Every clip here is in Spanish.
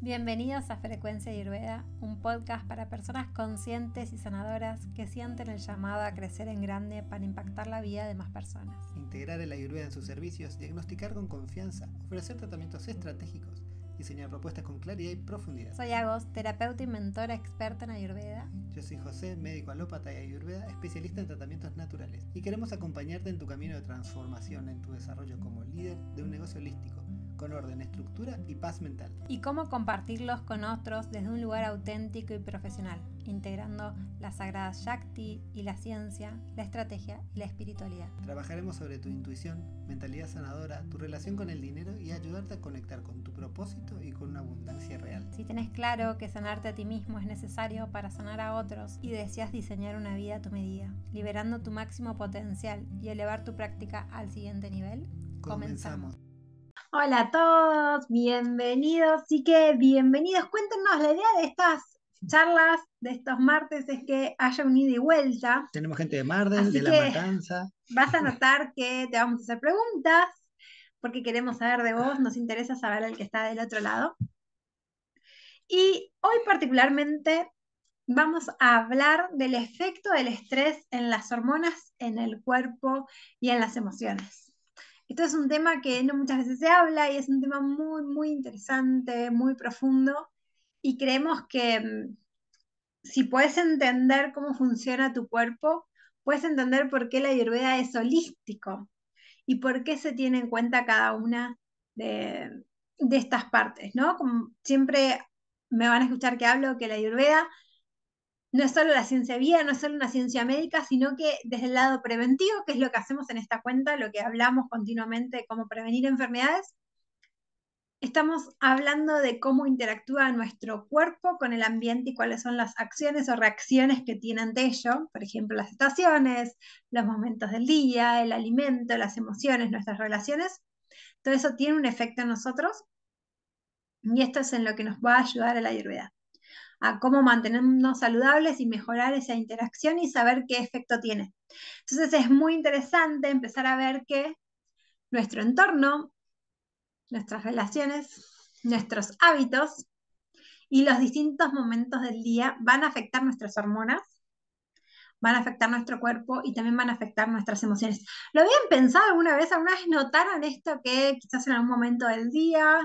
Bienvenidos a Frecuencia Ayurveda, un podcast para personas conscientes y sanadoras que sienten el llamado a crecer en grande para impactar la vida de más personas. Integrar el Ayurveda en sus servicios, diagnosticar con confianza, ofrecer tratamientos estratégicos, diseñar propuestas con claridad y profundidad. Soy Agos, terapeuta y mentora experta en Ayurveda. Yo soy José, médico alópata y Ayurveda, especialista en tratamientos naturales, y queremos acompañarte en tu camino de transformación en tu desarrollo como líder de un negocio holístico, con orden, estructura y paz mental. Y cómo compartirlos con otros desde un lugar auténtico y profesional, integrando las sagradas Shakti y la ciencia, la estrategia y la espiritualidad. Trabajaremos sobre tu intuición, mentalidad sanadora, tu relación con el dinero y ayudarte a conectar con tu propósito y con una abundancia real. Si tenés claro que sanarte a ti mismo es necesario para sanar a otros y deseas diseñar una vida a tu medida, liberando tu máximo potencial y elevar tu práctica al siguiente nivel, comenzamos. Hola a todos, bienvenidos. Así que bienvenidos. Cuéntenos, la idea de estas charlas, de estos martes, es que haya un ida y vuelta. Tenemos gente de Mardel, Así de La que Matanza. vas a notar que te vamos a hacer preguntas, porque queremos saber de vos, nos interesa saber el que está del otro lado. Y hoy particularmente vamos a hablar del efecto del estrés en las hormonas, en el cuerpo y en las emociones. Esto es un tema que no muchas veces se habla y es un tema muy, muy interesante, muy profundo. Y creemos que si puedes entender cómo funciona tu cuerpo, puedes entender por qué la Ayurveda es holístico y por qué se tiene en cuenta cada una de estas partes, ¿no? Como siempre me van a escuchar que hablo que la Ayurveda no es solo la ciencia viva, no es solo una ciencia médica, sino que desde el lado preventivo, que es lo que hacemos en esta cuenta, lo que hablamos continuamente de cómo prevenir enfermedades, estamos hablando de cómo interactúa nuestro cuerpo con el ambiente y cuáles son las acciones o reacciones que tiene ante ello, por ejemplo, las estaciones, los momentos del día, el alimento, las emociones, nuestras relaciones. Todo eso tiene un efecto en nosotros y esto es en lo que nos va a ayudar a la Ayurveda, a cómo mantenernos saludables y mejorar esa interacción y saber qué efecto tiene. Entonces es muy interesante empezar a ver que nuestro entorno, nuestras relaciones, nuestros hábitos y los distintos momentos del día van a afectar nuestras hormonas, van a afectar nuestro cuerpo y también van a afectar nuestras emociones. ¿Lo habían pensado alguna vez? ¿Alguna vez notaron esto que quizás en algún momento del día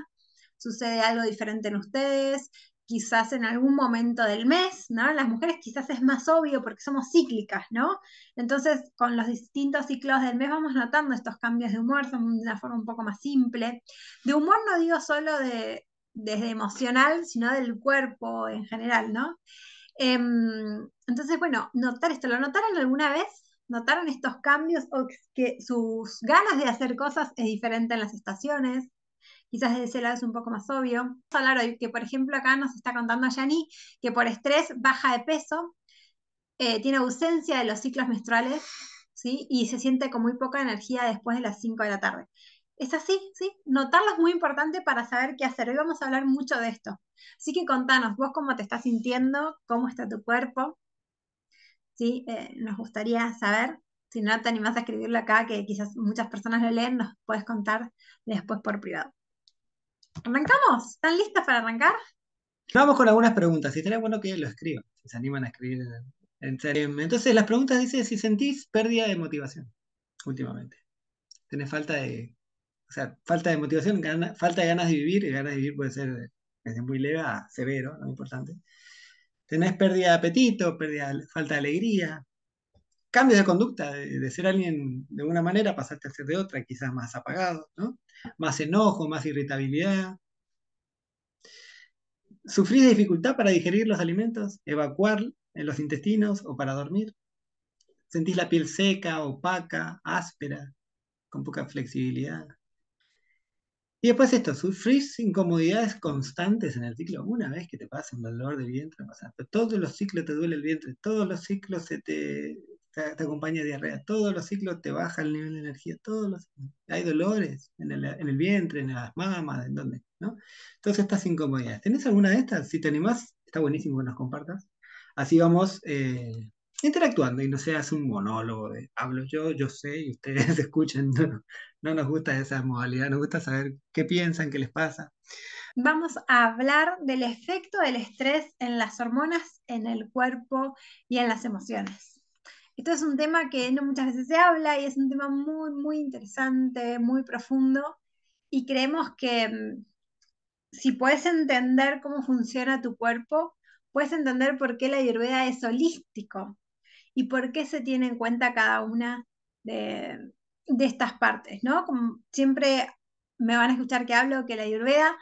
sucede algo diferente en ustedes? Quizás en algún momento del mes, ¿no? Las mujeres quizás es más obvio porque somos cíclicas, ¿no? Entonces, con los distintos ciclos del mes vamos notando estos cambios de humor, son de una forma un poco más simple. De humor no digo solo desde emocional, sino del cuerpo en general, ¿no? Entonces, bueno, notar esto, ¿lo notaron alguna vez? ¿Notaron estos cambios o que sus ganas de hacer cosas es diferente en las estaciones? Quizás desde ese lado es un poco más obvio. Vamos a hablar hoy que, por ejemplo, acá nos está contando Yani que por estrés baja de peso, tiene ausencia de los ciclos menstruales, ¿sí? Y se siente con muy poca energía después de las 5 de la tarde. Es así, ¿sí? Notarlo es muy importante para saber qué hacer. Hoy vamos a hablar mucho de esto. Así que contanos, vos cómo te estás sintiendo, cómo está tu cuerpo, ¿sí? Nos gustaría saber. Si no te animás a escribirlo acá, que quizás muchas personas lo leen, nos puedes contar después por privado. ¿Arrancamos? ¿Están listas para arrancar? Vamos con algunas preguntas, y estaría bueno que lo escriban, si se animan a escribir en serio. Entonces, las preguntas dicen si sentís pérdida de motivación últimamente. Tenés falta de motivación, falta de ganas de vivir, y ganas de vivir puede ser desde muy leve a severo, no importante. Tenés pérdida de apetito, falta de alegría, cambios de conducta, de ser alguien de una manera, pasaste a ser de otra, quizás más apagado, ¿no? Más enojo, más irritabilidad. ¿Sufrís de dificultad para digerir los alimentos, evacuar en los intestinos o para dormir? ¿Sentís la piel seca, opaca, áspera, con poca flexibilidad? Y después esto, ¿sufrís incomodidades constantes en el ciclo? Una vez que te pasa un dolor de vientre, pasa. Pero todos los ciclos te duele el vientre, todos los ciclos te acompaña diarrea, todos los ciclos te baja el nivel de energía, hay dolores en el vientre, en las mamas, en donde, ¿no? Todas estas incomodidades. ¿Tenés alguna de estas? Si te animás, está buenísimo que nos compartas. Así vamos interactuando y no seas un monólogo de hablo yo sé y ustedes escuchen. No, no nos gusta esa modalidad, nos gusta saber qué piensan, qué les pasa. Vamos a hablar del efecto del estrés en las hormonas, en el cuerpo y en las emociones. Esto es un tema que no muchas veces se habla y es un tema muy, muy interesante, muy profundo. Y creemos que si puedes entender cómo funciona tu cuerpo, puedes entender por qué la Ayurveda es holístico y por qué se tiene en cuenta cada una de estas partes, ¿no? Como siempre me van a escuchar que hablo que la Ayurveda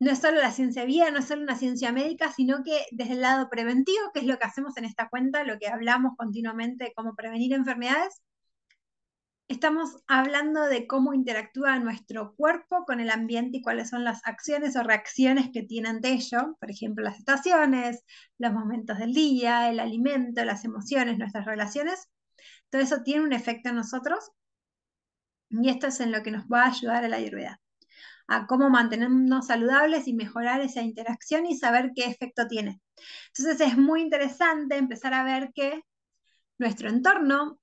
no es solo la ciencia viva, no es solo una ciencia médica, sino que desde el lado preventivo, que es lo que hacemos en esta cuenta, lo que hablamos continuamente de cómo prevenir enfermedades, estamos hablando de cómo interactúa nuestro cuerpo con el ambiente y cuáles son las acciones o reacciones que tiene ante ello, por ejemplo, las estaciones, los momentos del día, el alimento, las emociones, nuestras relaciones. Todo eso tiene un efecto en nosotros y esto es en lo que nos va a ayudar a la Ayurveda, a cómo mantenernos saludables y mejorar esa interacción y saber qué efecto tiene. Entonces es muy interesante empezar a ver que nuestro entorno,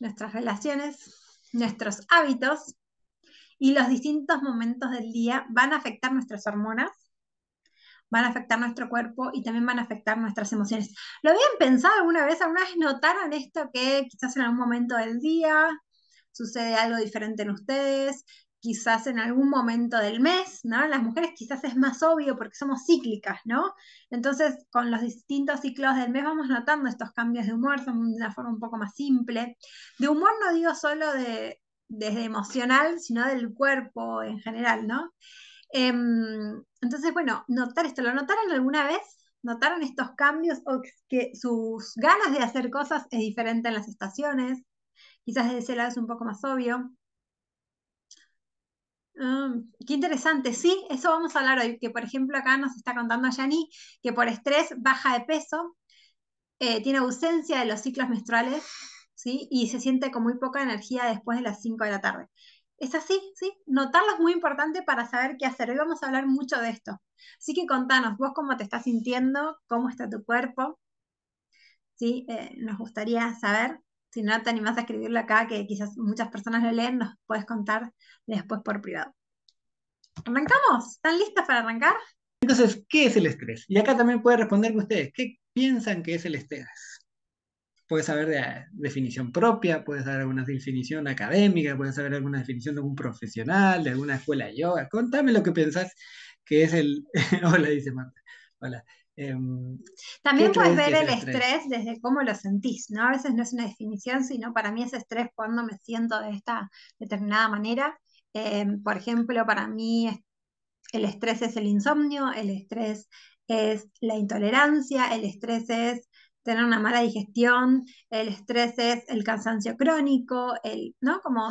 nuestras relaciones, nuestros hábitos y los distintos momentos del día van a afectar nuestras hormonas, van a afectar nuestro cuerpo y también van a afectar nuestras emociones. ¿Lo habían pensado alguna vez? ¿Alguna vez notaron esto que quizás en algún momento del día sucede algo diferente en ustedes? Quizás en algún momento del mes, ¿no? Las mujeres quizás es más obvio porque somos cíclicas, ¿no? Entonces, con los distintos ciclos del mes vamos notando estos cambios de humor, son de una forma un poco más simple. De humor no digo solo desde emocional, sino del cuerpo en general, ¿no? Entonces, bueno, notar esto, ¿lo notaron alguna vez? ¿Notaron estos cambios o que sus ganas de hacer cosas es diferente en las estaciones? Quizás desde ese lado es un poco más obvio. Qué interesante, sí, eso vamos a hablar hoy, que por ejemplo acá nos está contando Yani que por estrés baja de peso, tiene ausencia de los ciclos menstruales, ¿sí? Y se siente con muy poca energía después de las 5 de la tarde. Es así, ¿sí? Notarlo es muy importante para saber qué hacer. Hoy vamos a hablar mucho de esto. Así que contanos, vos cómo te estás sintiendo, cómo está tu cuerpo, ¿sí? Nos gustaría saber. Si no te animás a escribirlo acá, que quizás muchas personas lo leen, nos puedes contar después por privado. ¿Arrancamos? ¿Están listas para arrancar? Entonces, ¿qué es el estrés? Y acá también puede responderme ustedes, ¿qué piensan que es el estrés? Puedes saber de definición propia, puedes saber alguna definición académica, puedes saber alguna definición de un profesional, de alguna escuela de yoga. Contame lo que pensás que es el... Hola, dice Marta. Hola. ¿Qué También puedes crees que ver es el el estrés? estrés desde cómo lo sentís, ¿no? A veces no es una definición, sino para mí es estrés cuando me siento de esta determinada manera. Por ejemplo, para mí el estrés es el insomnio, el estrés es la intolerancia, el estrés es tener una mala digestión, el estrés es el cansancio crónico, ¿no? Como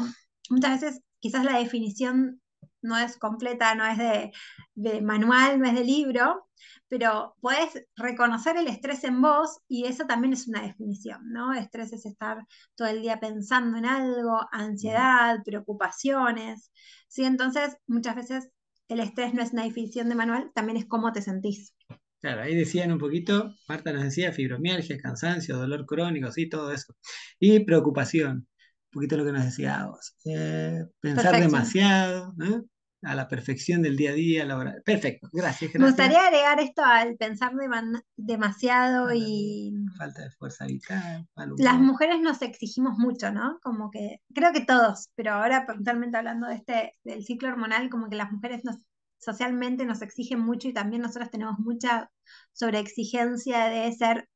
muchas veces quizás la definición no es completa, no es de manual, no es de libro, pero puedes reconocer el estrés en vos y eso también es una definición, ¿no? Estrés es estar todo el día pensando en algo, Mm. ansiedad, preocupaciones, ¿sí? Entonces, muchas veces el estrés no es una definición de manual, también es cómo te sentís. Claro, ahí decían un poquito, Marta nos decía fibromialgia, cansancio, dolor crónico, sí, todo eso. Y preocupación, un poquito lo que nos decía vos. Pensar Perfección. demasiado, ¿eh? A la perfección del día a día, laboral. Perfecto, gracias, Me gracias. gustaría agregar esto al pensar demasiado y Falta de fuerza vital, mal las humor. mujeres nos exigimos mucho, ¿no? Como que, creo que todos, pero ahora puntualmente hablando del ciclo hormonal, como que las mujeres socialmente nos exigen mucho y también nosotras tenemos mucha sobreexigencia de ser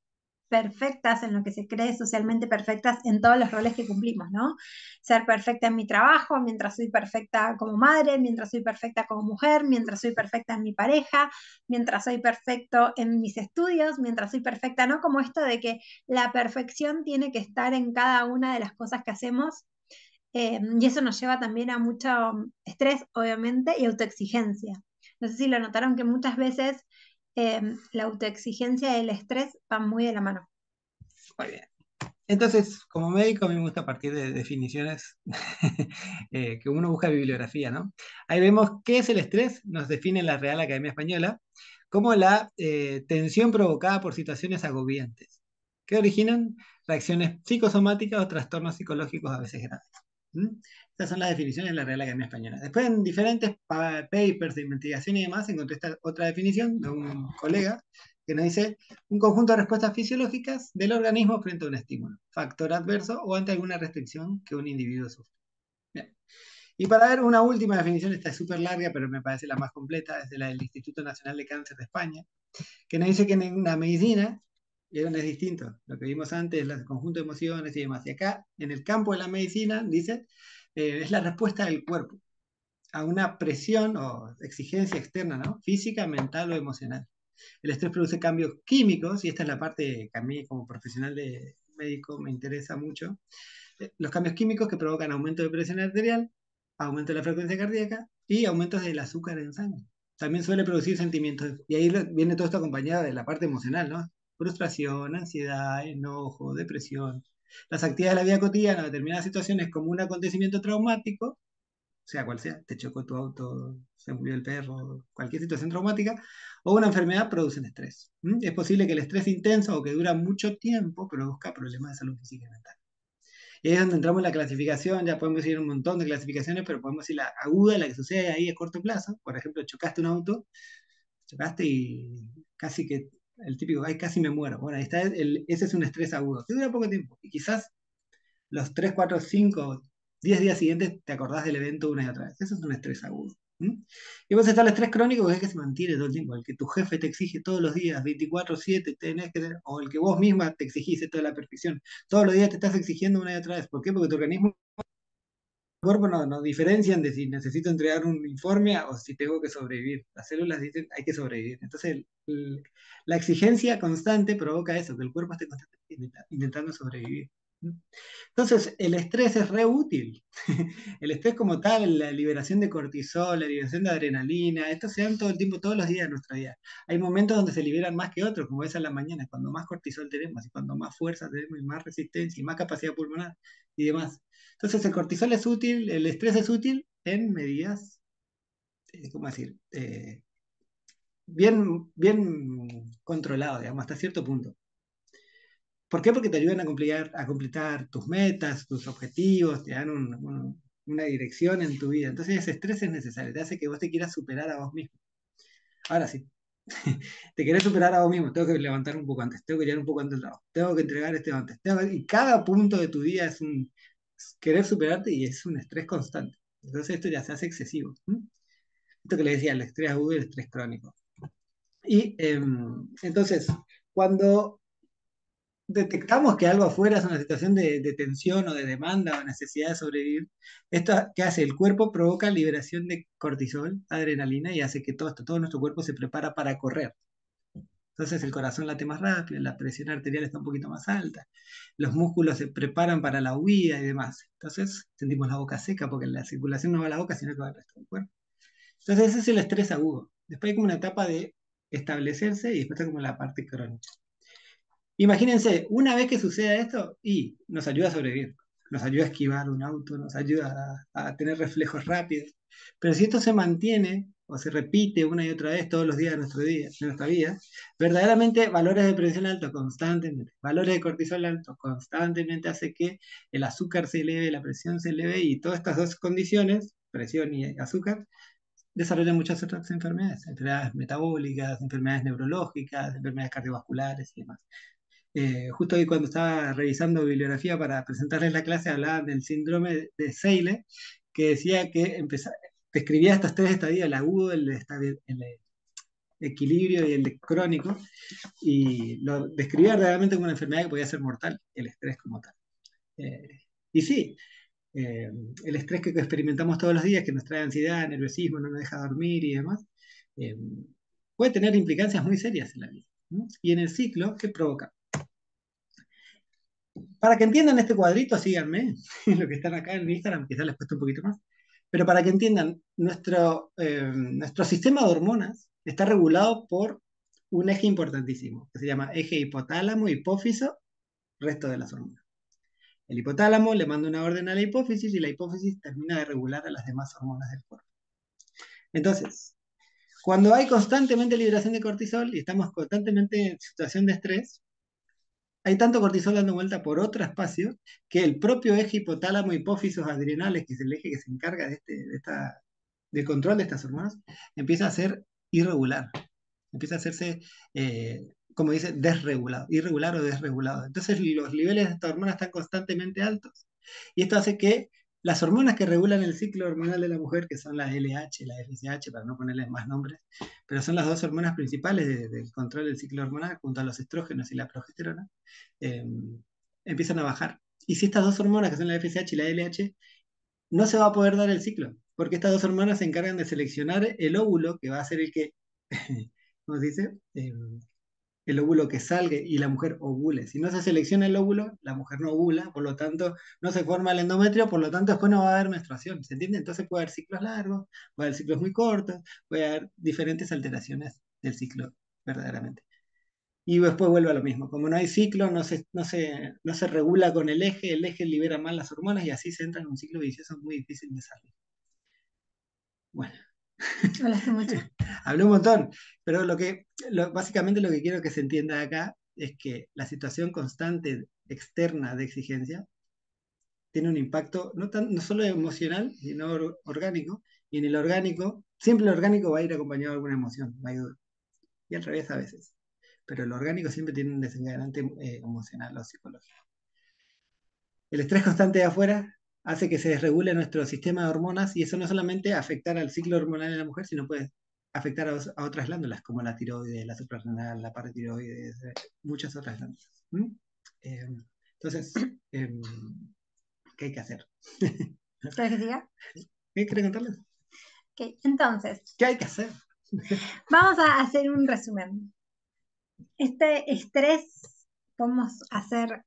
perfectas en lo que se cree socialmente perfectas en todos los roles que cumplimos, ¿no? Ser perfecta en mi trabajo, mientras soy perfecta como madre, mientras soy perfecta como mujer, mientras soy perfecta en mi pareja, mientras soy perfecto en mis estudios, mientras soy perfecta, ¿no? Como esto de que la perfección tiene que estar en cada una de las cosas que hacemos, y eso nos lleva también a mucho estrés, obviamente, y autoexigencia. No sé si lo notaron que muchas veces la autoexigencia y el estrés van muy de la mano. Muy bien. Entonces, como médico, a mí me gusta partir de definiciones que uno busca bibliografía, ¿no? Ahí vemos qué es el estrés, nos define la Real Academia Española como la tensión provocada por situaciones agobiantes. que originan reacciones psicosomáticas o trastornos psicológicos a veces graves. ¿Mm? Estas son las definiciones de la Real Academia Española. Después, en diferentes papers de investigación y demás, encontré esta otra definición de un colega que nos dice un conjunto de respuestas fisiológicas del organismo frente a un estímulo, factor adverso o ante alguna restricción que un individuo sufre. Bien. Y para ver una última definición, esta es súper larga, pero me parece la más completa, es de la del Instituto Nacional de Cáncer de España, que nos dice que en la medicina es distinto. Lo que vimos antes, el conjunto de emociones y demás. Y acá, en el campo de la medicina, dice, es la respuesta del cuerpo a una presión o exigencia externa, ¿no? Física, mental o emocional. El estrés produce cambios químicos, y esta es la parte que a mí como profesional de médico me interesa mucho. Los cambios químicos que provocan aumento de presión arterial, aumento de la frecuencia cardíaca y aumentos del azúcar en sangre. También suele producir sentimientos, y ahí viene todo esto acompañado de la parte emocional, ¿no? Frustración, ansiedad, enojo, depresión. Las actividades de la vida cotidiana, en determinadas situaciones, como un acontecimiento traumático, sea cual sea, te chocó tu auto, se murió el perro, cualquier situación traumática, o una enfermedad producen estrés. ¿Mm? Es posible que el estrés intenso o que dura mucho tiempo produzca problemas de salud física y mental. Y ahí es donde entramos en la clasificación, ya podemos ir a un montón de clasificaciones, pero podemos ir la aguda, la que sucede ahí a corto plazo. Por ejemplo, chocaste un auto, chocaste y casi que el típico, ay, casi me muero. Bueno, ahí está, ese es un estrés agudo, que dura poco tiempo. Y quizás los 3 4 5 10 días siguientes te acordás del evento una y otra vez. Eso es un estrés agudo. ¿Mm? Y vos está el estrés crónico, que es el que se mantiene todo el tiempo, el que tu jefe te exige todos los días, 24/7, tenés que tener, o el que vos misma te exigís esto de la perfección. Todos los días te estás exigiendo una y otra vez. ¿Por qué? Porque tu organismo cuerpo no diferencian de si necesito entregar un informe o si tengo que sobrevivir. Las células dicen hay que sobrevivir. Entonces, la exigencia constante provoca eso, que el cuerpo esté constantemente intentando sobrevivir. Entonces, el estrés es re útil. El estrés como tal, la liberación de cortisol, la liberación de adrenalina, esto se dan todo el tiempo, todos los días de nuestra vida. Hay momentos donde se liberan más que otros, como es a la mañana, cuando más cortisol tenemos y cuando más fuerza tenemos y más resistencia y más capacidad pulmonar y demás. Entonces, el cortisol es útil, el estrés es útil en medidas, ¿cómo decir? Bien controlado, digamos, hasta cierto punto. ¿Por qué? Porque te ayudan a completar tus metas, tus objetivos, te dan una dirección en tu vida. Entonces ese estrés es necesario, te hace que vos te quieras superar a vos mismo. Ahora sí, te querés superar a vos mismo, tengo que levantar un poco antes, tengo que llegar un poco antes del trabajo, tengo que entregar esto antes. Y cada punto de tu día es querer superarte y es un estrés constante. Entonces esto ya se hace excesivo. Esto que le decía, el estrés agudo y el estrés crónico. Y entonces, cuando detectamos que algo afuera es una situación de tensión o de demanda o necesidad de sobrevivir, esto que hace el cuerpo provoca liberación de cortisol, adrenalina y hace que todo nuestro cuerpo se prepara para correr. Entonces el corazón late más rápido, la presión arterial está un poquito más alta, los músculos se preparan para la huida y demás. Entonces sentimos la boca seca porque la circulación no va a la boca, sino que va al resto del cuerpo. Entonces ese es el estrés agudo. Después hay como una etapa de establecerse y después está como la parte crónica. Imagínense, una vez que suceda esto, y nos ayuda a sobrevivir, nos ayuda a esquivar un auto, nos ayuda a tener reflejos rápidos. Pero si esto se mantiene o se repite una y otra vez todos los días de nuestra vida, verdaderamente valores de presión altos constantemente, valores de cortisol altos constantemente hace que el azúcar se eleve, la presión se eleve y todas estas dos condiciones, presión y azúcar, desarrollan muchas otras enfermedades, enfermedades metabólicas, enfermedades neurológicas, enfermedades cardiovasculares y demás. Justo hoy cuando estaba revisando bibliografía para presentarles la clase, hablaban del síndrome de Seyle, que decía que describía estos tres estadios, el agudo, el equilibrio y el crónico, y lo describía realmente como una enfermedad que podía ser mortal, el estrés como tal. Eh, y sí, eh, el estrés que experimentamos todos los días, que nos trae ansiedad, nerviosismo, no nos deja dormir y demás, eh, puede tener implicancias muy serias en la vida. ¿No? Y en el ciclo, ¿qué provoca? Para que entiendan este cuadrito, síganme, lo que están acá en Instagram, quizás les cueste un poquito más, pero para que entiendan, nuestro sistema de hormonas está regulado por un eje importantísimo, que se llama eje hipotálamo, hipófiso, resto de las hormonas. El hipotálamo le manda una orden a la hipófisis y la hipófisis termina de regular a las demás hormonas del cuerpo. Entonces, cuando hay constantemente liberación de cortisol y estamos constantemente en situación de estrés, hay tanto cortisol dando vuelta por otro espacio que el propio eje hipotálamo hipófisis adrenales, que es el eje que se encarga del control de estas hormonas, empieza a ser irregular, empieza a hacerse, como dice, desregulado, irregular o desregulado. Entonces los niveles de esta hormona están constantemente altos. Y esto hace que las hormonas que regulan el ciclo hormonal de la mujer, que son la LH, la FSH, para no ponerles más nombres, pero son las dos hormonas principales del control del ciclo hormonal, junto a los estrógenos y la progesterona, eh, empiezan a bajar. Y si estas dos hormonas, que son la FSH y la LH, no se va a poder dar el ciclo, porque estas dos hormonas se encargan de seleccionar el óvulo, que va a ser el que, ¿cómo se dice? El óvulo que salga y la mujer ovule. Si no se selecciona el óvulo, la mujer no ovula, por lo tanto no se forma el endometrio, por lo tanto después no va a haber menstruación, ¿se entiende? Entonces puede haber ciclos largos, puede haber ciclos muy cortos, puede haber diferentes alteraciones del ciclo verdaderamente. Y después vuelve a lo mismo. Como no hay ciclo, no se regula con el eje libera mal las hormonas y así se entra en un ciclo vicioso muy difícil de salir. Bueno, Hablaste mucho. hablé un montón, pero básicamente lo que quiero que se entienda acá es que la situación constante externa de exigencia tiene un impacto no solo emocional, sino orgánico, y en el orgánico, siempre el orgánico va a ir acompañado de alguna emoción, no hay duda, y al revés a veces, pero el orgánico siempre tiene un desencadenante emocional o psicológico. El estrés constante de afuera hace que se desregule nuestro sistema de hormonas y eso no solamente afectar al ciclo hormonal de la mujer, sino puede afectar a otras glándulas como la tiroides, la suprarrenal, la paratiroides, muchas otras glándulas. ¿Mm? Eh, entonces, ¿qué hay que hacer? ¿Quieres que siga? ¿Qué quiere contarles? Ok, entonces, ¿Qué hay que hacer? vamos a hacer un resumen. Este estrés, podemos hacer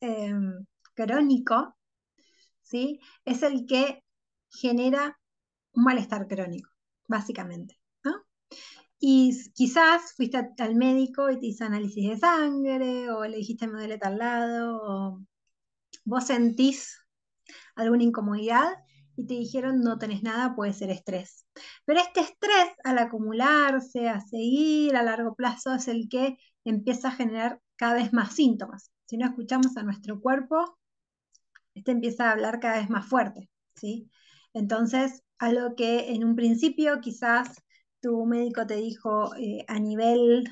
crónico, ¿sí? Es el que genera un malestar crónico, básicamente, ¿no? Y quizás fuiste al médico y te hizo análisis de sangre, o le dijiste me duele tal lado, o vos sentís alguna incomodidad y te dijeron no tenés nada, puede ser estrés. Pero este estrés, al acumularse, a seguir a largo plazo, es el que empieza a generar cada vez más síntomas. Si no escuchamos a nuestro cuerpo, este empieza a hablar cada vez más fuerte, ¿sí? Entonces, algo que en un principio quizás tu médico te dijo a nivel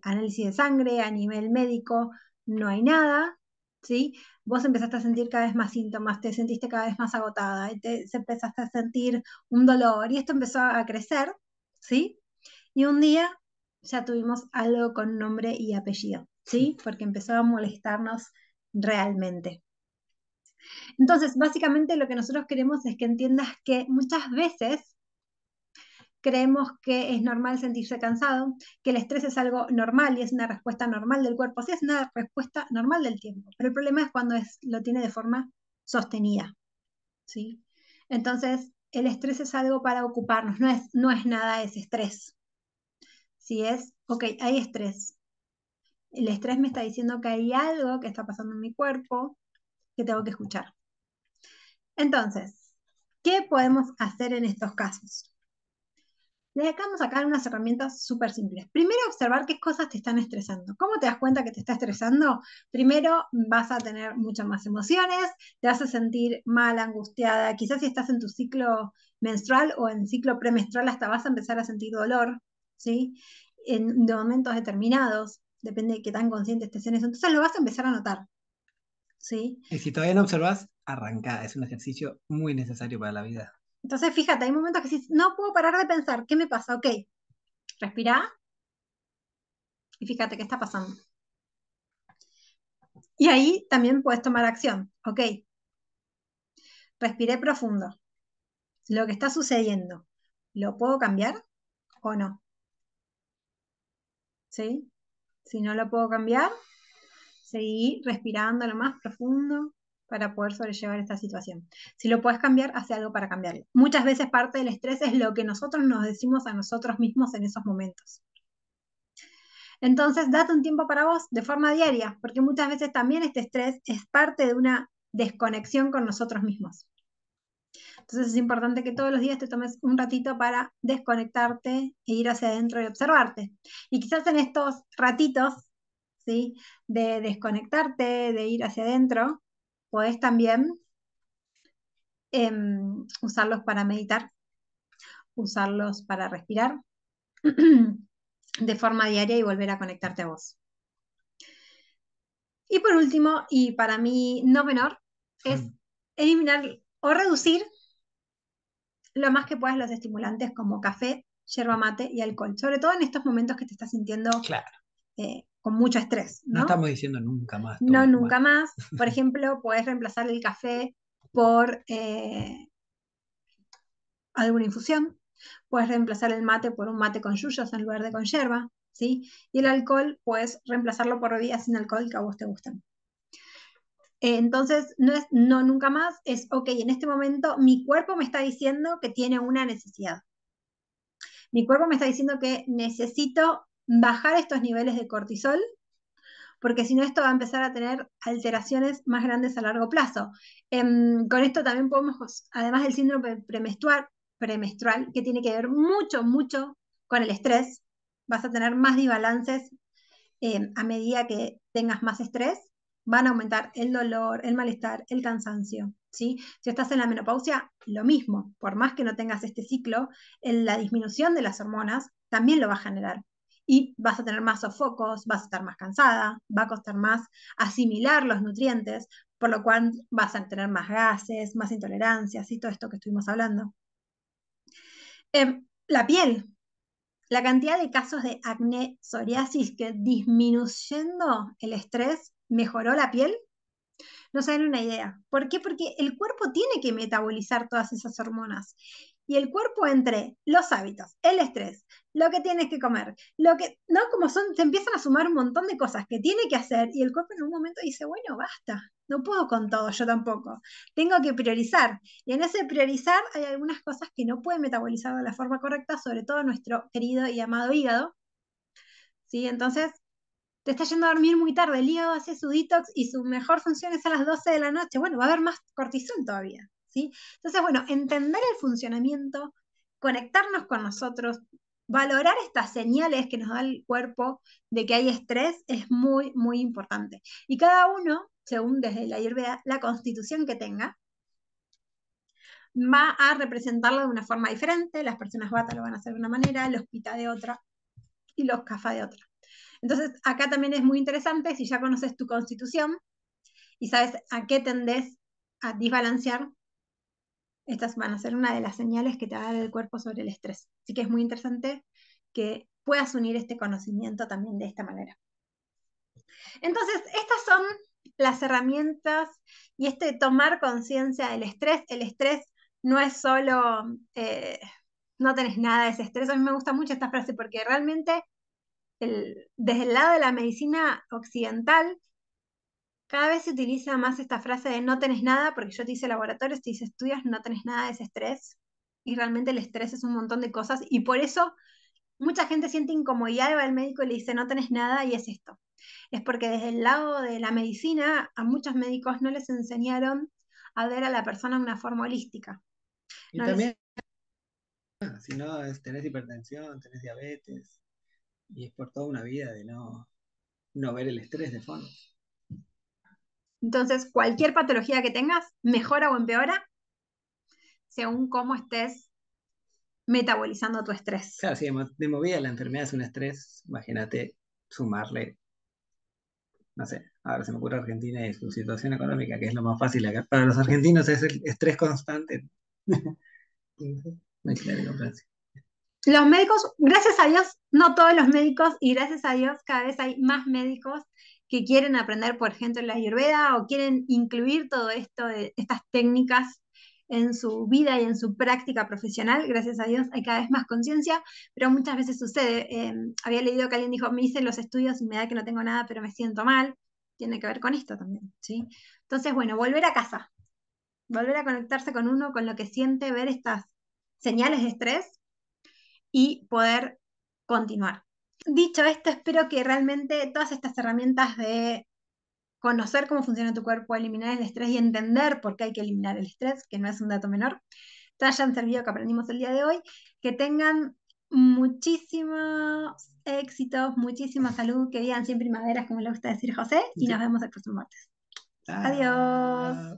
análisis de sangre, a nivel médico, no hay nada, ¿sí? Vos empezaste a sentir cada vez más síntomas, te sentiste cada vez más agotada, y empezaste a sentir un dolor, y esto empezó a crecer, ¿sí? Y un día ya tuvimos algo con nombre y apellido, ¿sí? Porque empezó a molestarnos realmente. Entonces, básicamente lo que nosotros queremos es que entiendas que muchas veces creemos que es normal sentirse cansado, que el estrés es algo normal y es una respuesta normal del cuerpo. Sí, es una respuesta normal del tiempo, pero el problema es cuando lo tiene de forma sostenida, ¿sí? Entonces, el estrés es algo para ocuparnos, no es nada ese estrés. Si es, ok, hay estrés. El estrés me está diciendo que hay algo que está pasando en mi cuerpo que tengo que escuchar. Entonces, ¿qué podemos hacer en estos casos? Les acabamos de sacar unas herramientas súper simples. Primero, observar qué cosas te están estresando. ¿Cómo te das cuenta que te está estresando? Primero, vas a tener muchas más emociones, te vas a sentir mal, angustiada. Quizás si estás en tu ciclo menstrual o en ciclo premenstrual, hasta vas a empezar a sentir dolor, ¿sí? De momentos determinados, depende de qué tan consciente estés en eso. Entonces lo vas a empezar a notar, ¿sí? Y si todavía no observas, arrancá. Es un ejercicio muy necesario para la vida. Entonces, fíjate, hay momentos que dices, no puedo parar de pensar, ¿qué me pasa? Ok, respirá y fíjate qué está pasando. Y ahí también puedes tomar acción. Ok, respiré profundo. Lo que está sucediendo, ¿lo puedo cambiar o no? ¿Sí? Si no lo puedo cambiar, seguí respirando lo más profundo para poder sobrellevar esta situación. Si lo puedes cambiar, hace algo para cambiarlo. Muchas veces parte del estrés es lo que nosotros nos decimos a nosotros mismos en esos momentos. Entonces, date un tiempo para vos de forma diaria, porque muchas veces también este estrés es parte de una desconexión con nosotros mismos. Entonces es importante que todos los días te tomes un ratito para desconectarte e ir hacia adentro y observarte. Y quizás en estos ratitos, ¿sí? De desconectarte, de ir hacia adentro, podés también usarlos para meditar, usarlos para respirar de forma diaria y volver a conectarte a vos. Y por último, y para mí no menor, es eliminar o reducir lo más que puedas los estimulantes como café, yerba mate y alcohol, sobre todo en estos momentos que te estás sintiendo Claro, con mucho estrés, no ¿no? estamos diciendo nunca más No tomes nunca mate. más. Por ejemplo, puedes reemplazar el café por alguna infusión, puedes reemplazar el mate por un mate con yuyos en lugar de con yerba, ¿sí? Y el alcohol puedes reemplazarlo por bebidas sin alcohol que a vos te gustan. Entonces, no es no nunca más, es ok, en este momento mi cuerpo me está diciendo que tiene una necesidad. Mi cuerpo me está diciendo que necesito bajar estos niveles de cortisol, porque si no esto va a empezar a tener alteraciones más grandes a largo plazo. Con esto también podemos, además del síndrome premenstrual, que tiene que ver mucho, mucho con el estrés, vas a tener más desbalances a medida que tengas más estrés, van a aumentar el dolor, el malestar, el cansancio, ¿sí? Si estás en la menopausia, lo mismo, por más que no tengas este ciclo, la disminución de las hormonas también lo va a generar. Y vas a tener más sofocos, vas a estar más cansada, va a costar más asimilar los nutrientes, por lo cual vas a tener más gases, más intolerancias y todo esto que estuvimos hablando. La piel, la cantidad de casos de acné, psoriasis que disminuyendo el estrés mejoró la piel, no se dan una idea. ¿Por qué? Porque el cuerpo tiene que metabolizar todas esas hormonas. Y el cuerpo entre los hábitos, el estrés, lo que tienes que comer, lo que, ¿no? Como son, se empiezan a sumar un montón de cosas que tiene que hacer y el cuerpo en un momento dice, bueno, basta, no puedo con todo, yo tampoco. Tengo que priorizar. Y en ese priorizar hay algunas cosas que no pueden metabolizar de la forma correcta, sobre todo nuestro querido y amado hígado, ¿sí? Entonces, te está yendo a dormir muy tarde, el hígado hace su detox y su mejor función es a las 12 de la noche. Bueno, va a haber más cortisol todavía, ¿sí? Entonces, bueno, entender el funcionamiento, conectarnos con nosotros, valorar estas señales que nos da el cuerpo de que hay estrés es muy, muy importante. Y cada uno, según desde la Ayurveda, la constitución que tenga, va a representarlo de una forma diferente. Las personas Vata lo van a hacer de una manera, los Pitta de otra y los Kapha de otra. Entonces, acá también es muy interesante, si ya conoces tu constitución y sabes a qué tendés a desbalancear, estas van a ser una de las señales que te va a dar el cuerpo sobre el estrés. Así que es muy interesante que puedas unir este conocimiento también de esta manera. Entonces, estas son las herramientas y este tomar conciencia del estrés. El estrés no es solo, no tenés nada de ese estrés. A mí me gusta mucho esta frase porque realmente desde el lado de la medicina occidental, cada vez se utiliza más esta frase de no tenés nada, porque yo te hice laboratorios, te hice estudios, no tenés nada de ese estrés. Y realmente el estrés es un montón de cosas. Y por eso mucha gente siente incomodidad y va al médico y le dice no tenés nada y es esto. Es porque desde el lado de la medicina a muchos médicos no les enseñaron a ver a la persona de una forma holística. Y No les también, si no, tenés hipertensión, tenés diabetes, y es por toda una vida de no ver el estrés de fondo. Entonces, cualquier patología que tengas, mejora o empeora según cómo estés metabolizando tu estrés. Claro, si de movida la enfermedad es un estrés, imagínate sumarle, no sé, ahora se me ocurre Argentina y su situación económica, que es lo más fácil acá. Para los argentinos es el estrés constante. Muy claro y comprensible. Los médicos, gracias a Dios, no todos los médicos, y gracias a Dios cada vez hay más médicos que quieren aprender, por ejemplo, la Ayurveda o quieren incluir todo esto, estas técnicas en su vida y en su práctica profesional. Gracias a Dios hay cada vez más conciencia, pero muchas veces sucede. Había leído que alguien dijo, me hice los estudios y me da que no tengo nada, pero me siento mal. Tiene que ver con esto también, ¿sí? Entonces, bueno, volver a casa, volver a conectarse con uno, con lo que siente, ver estas señales de estrés y poder continuar. Dicho esto, espero que realmente todas estas herramientas de conocer cómo funciona tu cuerpo, eliminar el estrés y entender por qué hay que eliminar el estrés, que no es un dato menor, te hayan servido que aprendimos el día de hoy, que tengan Muchísimos éxitos, muchísima salud, que vivan sin primaveras, como le gusta decir José, y nos Sí. vemos el próximo martes. Adiós. Ah.